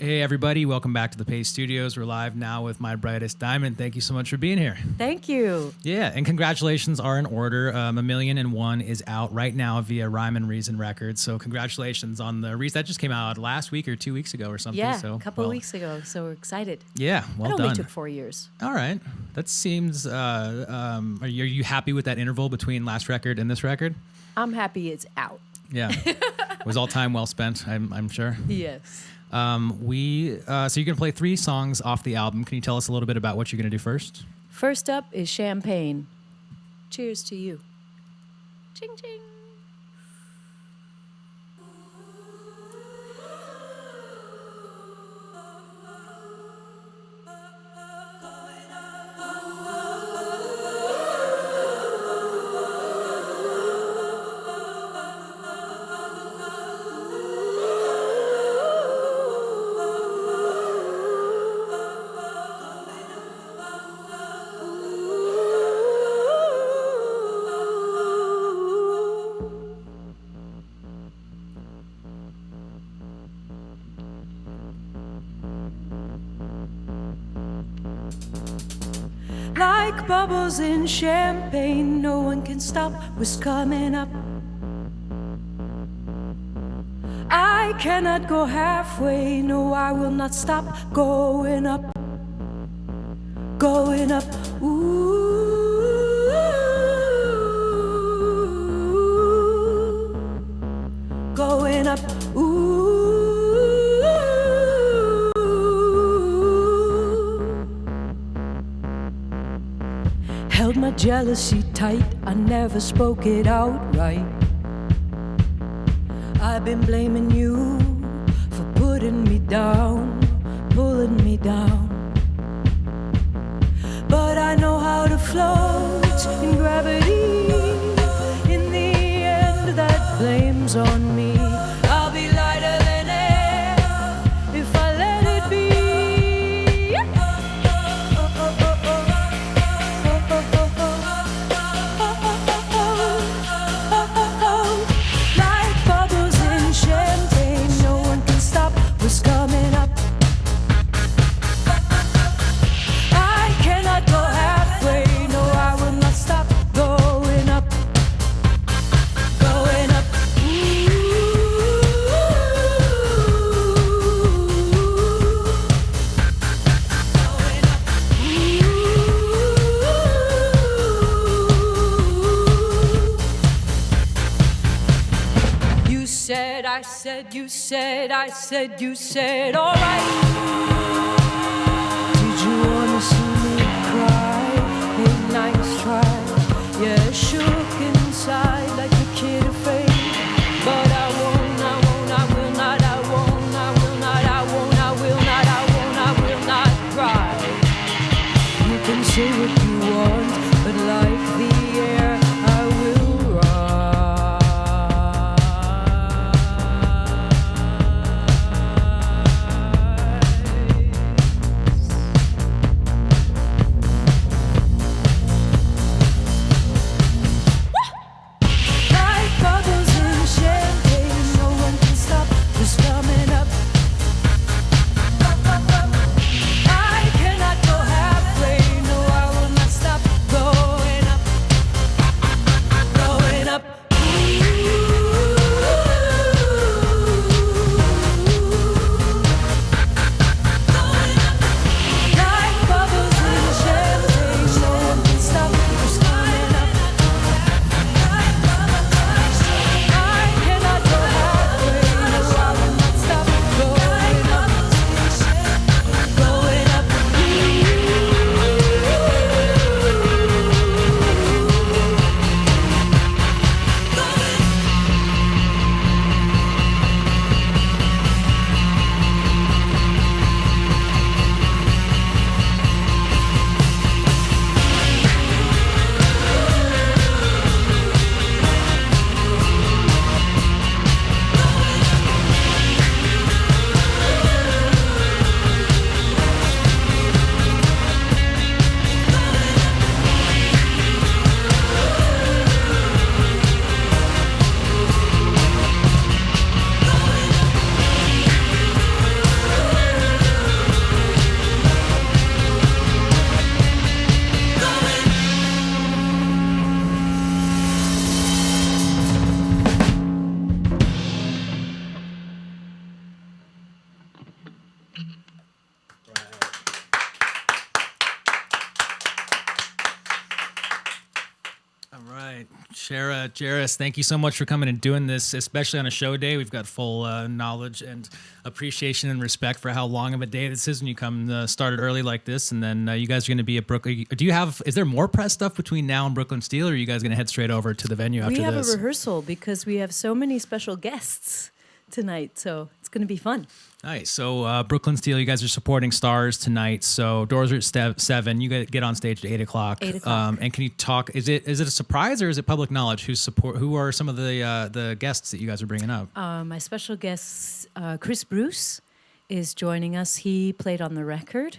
Hey everybody, welcome back to the Paste Studios. We're live now with my Brightest Diamond. Thank you so much for being here. Thank you. Yeah, and congratulations are in order. A Million and One is out right now via Rhyme and Reason Records. So congratulations on the release. That just came out last week or 2 weeks ago or something. Yeah, so, a couple of weeks ago. So we're excited. Yeah, well it done. only took 4 years. All right. That seems, are you happy with that interval between last record and this record? I'm happy it's out. Yeah. It was all time well spent, I'm sure. Yes. So you're going to play 3 songs off the album. Can you tell us a little bit about what you're going to do first? First up is Champagne. Cheers to you. Ching, ching. Like bubbles in champagne, no one can stop what's coming up. I cannot go halfway, no, I will not stop going up. Going up, ooh. Going up, ooh. Held my jealousy tight, I never spoke it outright. I've been blaming you for putting me down, pulling me down. But I know how to float in gravity. In the end, that blame's on me. I'll be lighter than air if I let it be. Like bubbles in champagne, no one can stop what's coming up. I cannot go halfway, no, I will not stop going up. Going up, ooh. Going up, ooh. You said, I said, you said, I said, you said, all right. Did you wanna see me cry? Hey, nice try. Yeah, shook inside like a kid afraid. But I won't, I won't, I will not, I won't, I will not, I won't, I will not, I won't, I will not cry. You can say what you want, but like the air, I will like bubbles in champagne, no one can stop what's coming up. I cannot go halfway, no, I will not All right, Shara, Jairus, thank you so much for coming and doing this, especially on a show day. We've got full knowledge and appreciation and respect for how long of a day this is when you come started early like this. And then you guys are going to be at Brooklyn. Is there more press stuff between now and Brooklyn Steel, or are you guys going to head straight over to the venue after this? We have a rehearsal because we have so many special guests tonight, so it's going to be fun. Nice. So Brooklyn Steel, you guys are supporting Stars tonight. So doors are at 7. You get on stage at 8 o'clock. 8 o'clock. And can you talk? Is it a surprise or is it public knowledge? Who are some of the guests that you guys are bringing up? My special guest, Chris Bruce, is joining us. He played on the record,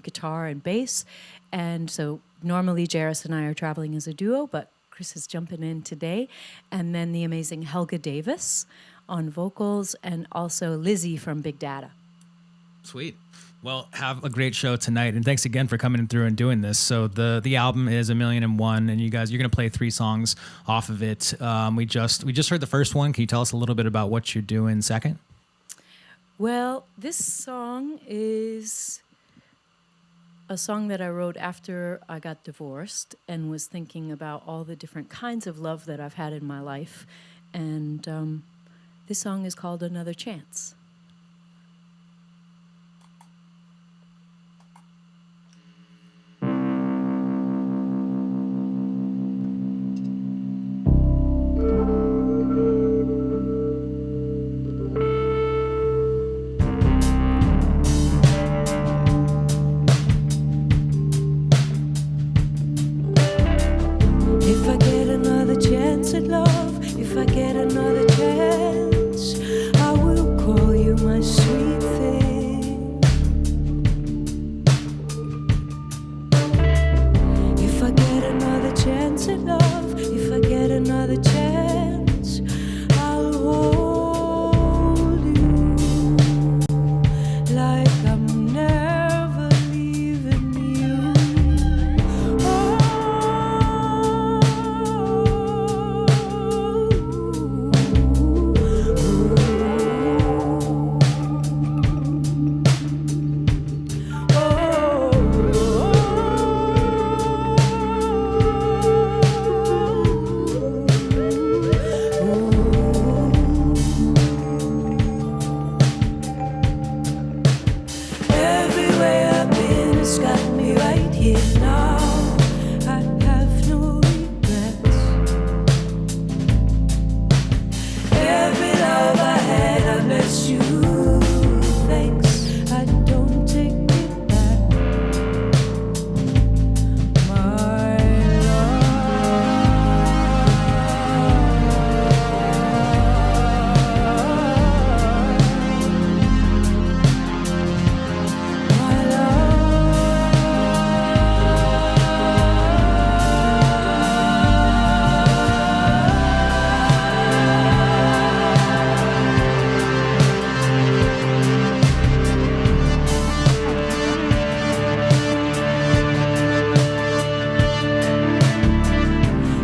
guitar and bass, and so normally Jairus and I are traveling as a duo, but Chris is jumping in today. And then the amazing Helga Davis on vocals, and also Lizzie from Big Data. Sweet. Well, have a great show tonight, and thanks again for coming through and doing this. So the album is 1,000,001, and you're going to play 3 songs off of it. We just heard the first one. Can you tell us a little bit about what you're doing second? Well, this song is a song that I wrote after I got divorced and was thinking about all the different kinds of love that I've had in my life, and this song is called Another Chance. If I get another chance at love, if I get another chance, I will call you my sweet thing. If I get another chance at love, if I get another chance, I'll hold you like I'm never leaving you. Everywhere I've been has got me right here now. I have no regrets. Every love I had, I bless you. Thanks, I don't take it back. My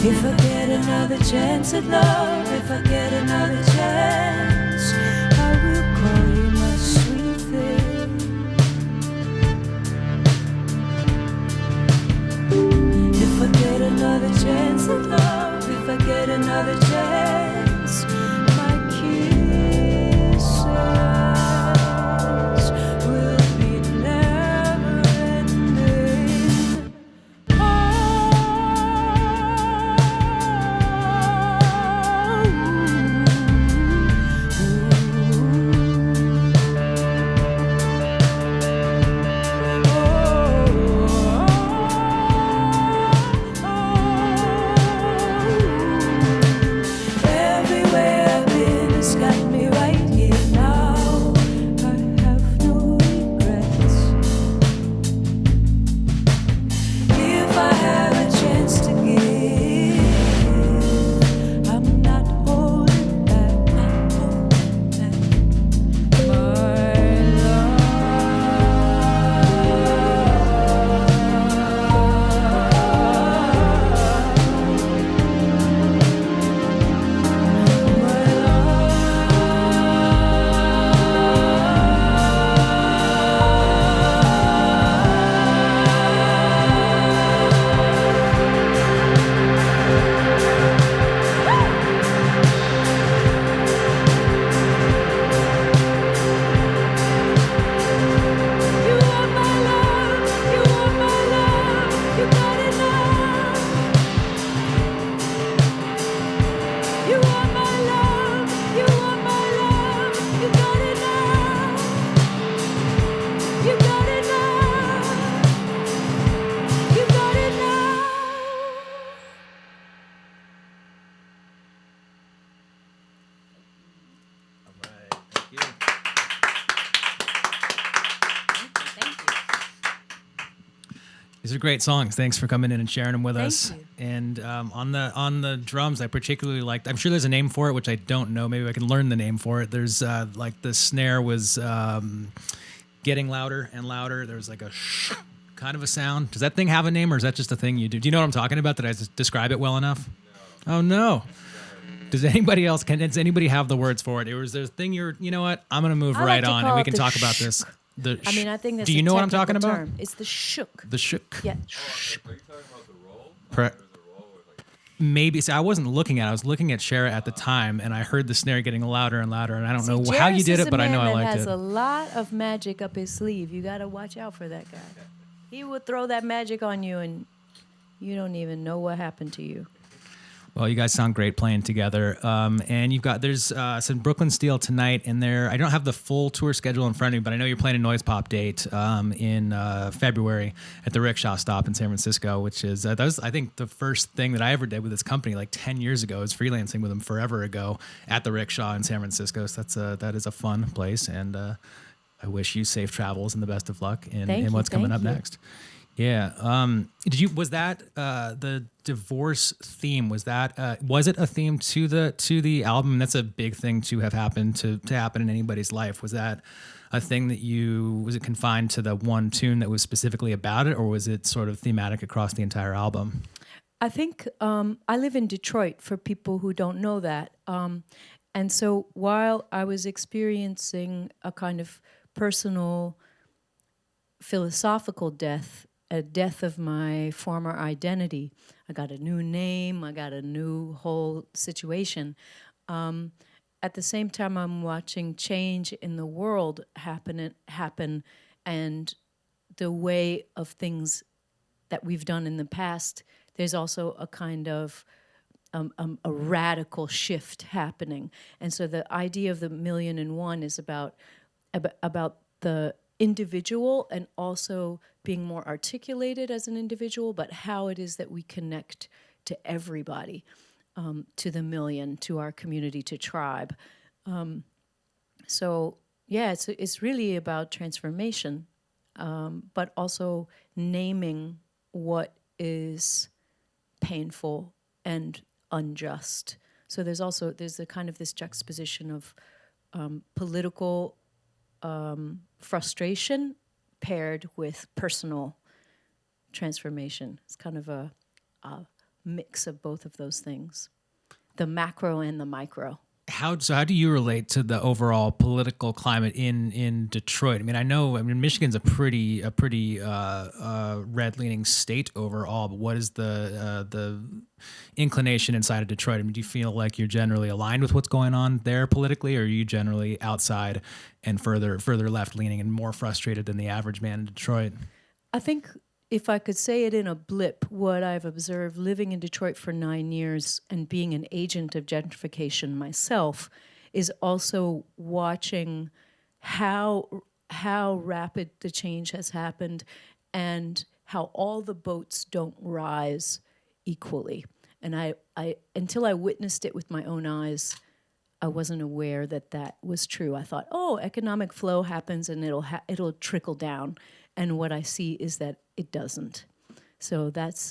If I get another chance at love, if I get another chance, I will call you my sweet thing. If I get another chance at love, if I get another chance, my kisses will be never ending. Oh, These are great songs. Thanks for coming in and sharing them with Thank us. you. And on the drums, I particularly liked. I'm sure there's a name for it, which I don't know. Maybe I can learn the name for it. There's like the snare was getting louder and louder. There was like a kind of a sound. Does that thing have a name, or is that just a thing you do? Do you know what I'm talking about? Did I describe it well enough? No. Oh no. Does anybody else? Does anybody have the words for it? Or is there a thing you know what? I'm gonna move I right like to on, call and we it can the talk about this. I think that's Do you know what I'm talking about? term. It's the shook. The shook. Yeah. Are you talking about the roll? There's a roll with like Maybe. See, I wasn't looking at it. I was looking at Shara at the time, and I heard the snare getting louder and louder, and I don't know how you did it, but I know I liked has it. a lot of magic up his sleeve. You got to watch out for that guy. He would throw that magic on you, and you don't even know what happened to you. Well, you guys sound great playing together. And there's some Brooklyn Steel tonight in there. I don't have the full tour schedule in front of me, but I know you're playing a Noise Pop date in February at the Rickshaw Stop in San Francisco, which is, that was, I think, the first thing that I ever did with this company like 10 years ago. I was freelancing with them forever ago at the Rickshaw in San Francisco. So that is a fun place. And I wish you safe travels and the best of luck in what's coming up next. Yeah. Was that the divorce theme? Was it a theme to the album? That's a big thing to have happened to happen in anybody's life. Was that a thing that was it confined to the one tune that was specifically about it, or was it sort of thematic across the entire album? I think I live in Detroit, for people who don't know that. And so while I was experiencing a kind of personal philosophical death, a death of my former identity, I got a new name, I got a new whole situation. At the same time, I'm watching change in the world happen, and the way of things that we've done in the past, there's also a kind of a radical shift happening. And so the idea of the 1,000,001 is about the individual and also being more articulated as an individual, but how it is that we connect to everybody, to the million, to our community, to tribe. So yeah, it's really about transformation, but also naming what is painful and unjust. So there's a kind of this juxtaposition of political frustration paired with personal transformation. It's kind of a mix of both of those things, the macro and the micro. How do you relate to the overall political climate in Detroit? I mean, Michigan's a pretty red-leaning state overall, but what is the inclination inside of Detroit? I mean, do you feel like you're generally aligned with what's going on there politically, or are you generally outside and further left-leaning and more frustrated than the average man in Detroit? I think if I could say it in a blip, what I've observed living in Detroit for 9 years and being an agent of gentrification myself is also watching how rapid the change has happened and how all the boats don't rise equally. And I until I witnessed it with my own eyes, I wasn't aware that was true. I thought, economic flow happens and it'll trickle down. And what I see is that it doesn't. So that's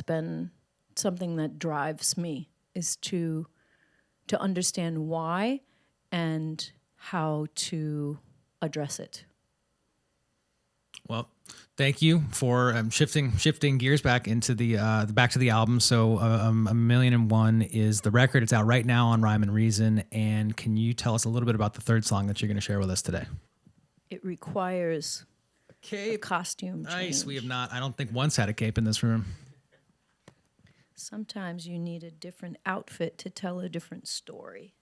been something that drives me, is to understand why and how to address it. Well, thank you for shifting gears back into back to the album. So, 1,000,001 is the record. It's out right now on Rhyme and Reason. And can you tell us a little bit about the third song that you're going to share with us today? It requires a costume change. Nice. We have not, I don't think, once had a cape in this room. Sometimes you need a different outfit to tell a different story.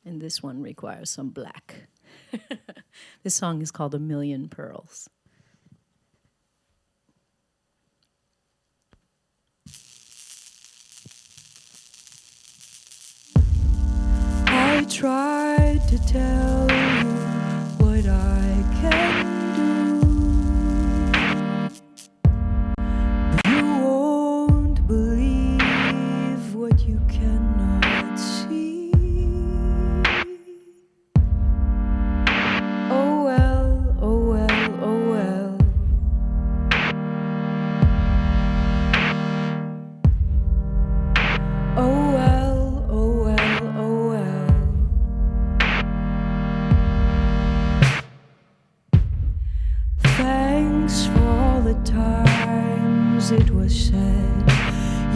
And this one requires some black. This song is called 1,000,000 Pearls. I tried to tell you what I can do. You won't believe what you cannot see. Oh well, oh well, oh well. the times it was said,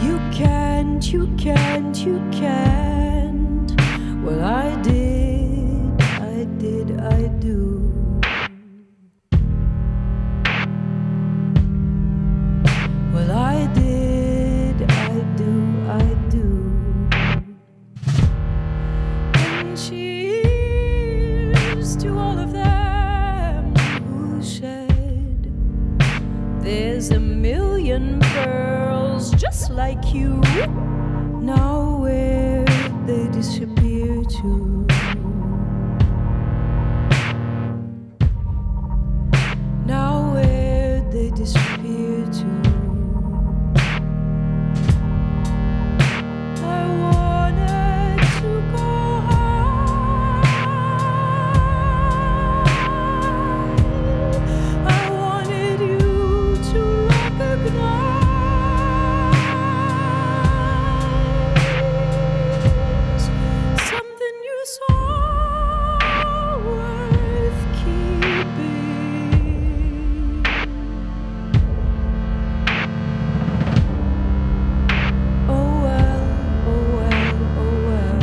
you can't, you can't, you can't. Well, I did, I did, I do. Well, I did, I do, I do. And cheers to all of them who said, there's a million pearls just like you. Now where'd they disappear to? Now where'd they disappear to? I wanted to go high. I wanted you to recognize something you saw worth keeping. Oh well, oh well, oh well.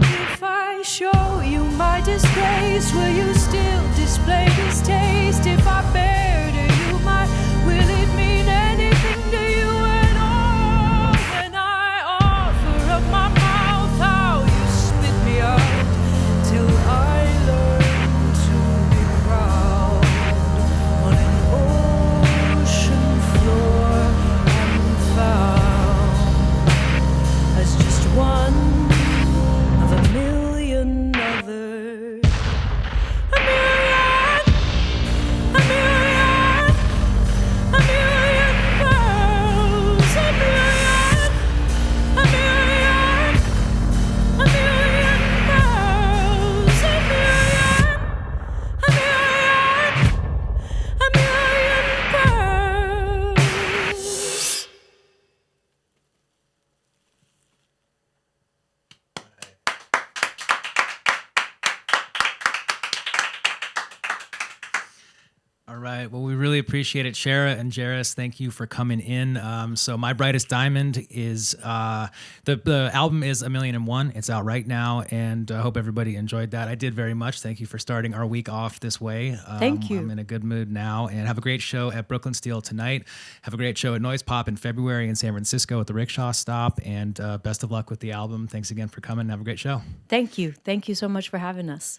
If I show you my disgrace, will you still display this taste? If I bear to you my, will it mean anything to you at all? When I offer up my mouth, how you spit me out till I learn to be proud on an ocean floor and found as just one of a million others. A million, a million, a million girls. A million, a million, a million girls. A million, a million, a million girls. All right. Well, we really appreciate it, Shara and Jairus. Thank you for coming in. So, My Brightest Diamond is the album is 1,000,001. It's out right now, and I hope everybody enjoyed that. I did very much. Thank you for starting our week off this way. Thank you. I'm in a good mood now, and have a great show at Brooklyn Steel tonight. Have a great show at Noise Pop in February in San Francisco at the Rickshaw Stop, and best of luck with the album. Thanks again for coming. Have a great show. Thank you. Thank you so much for having us.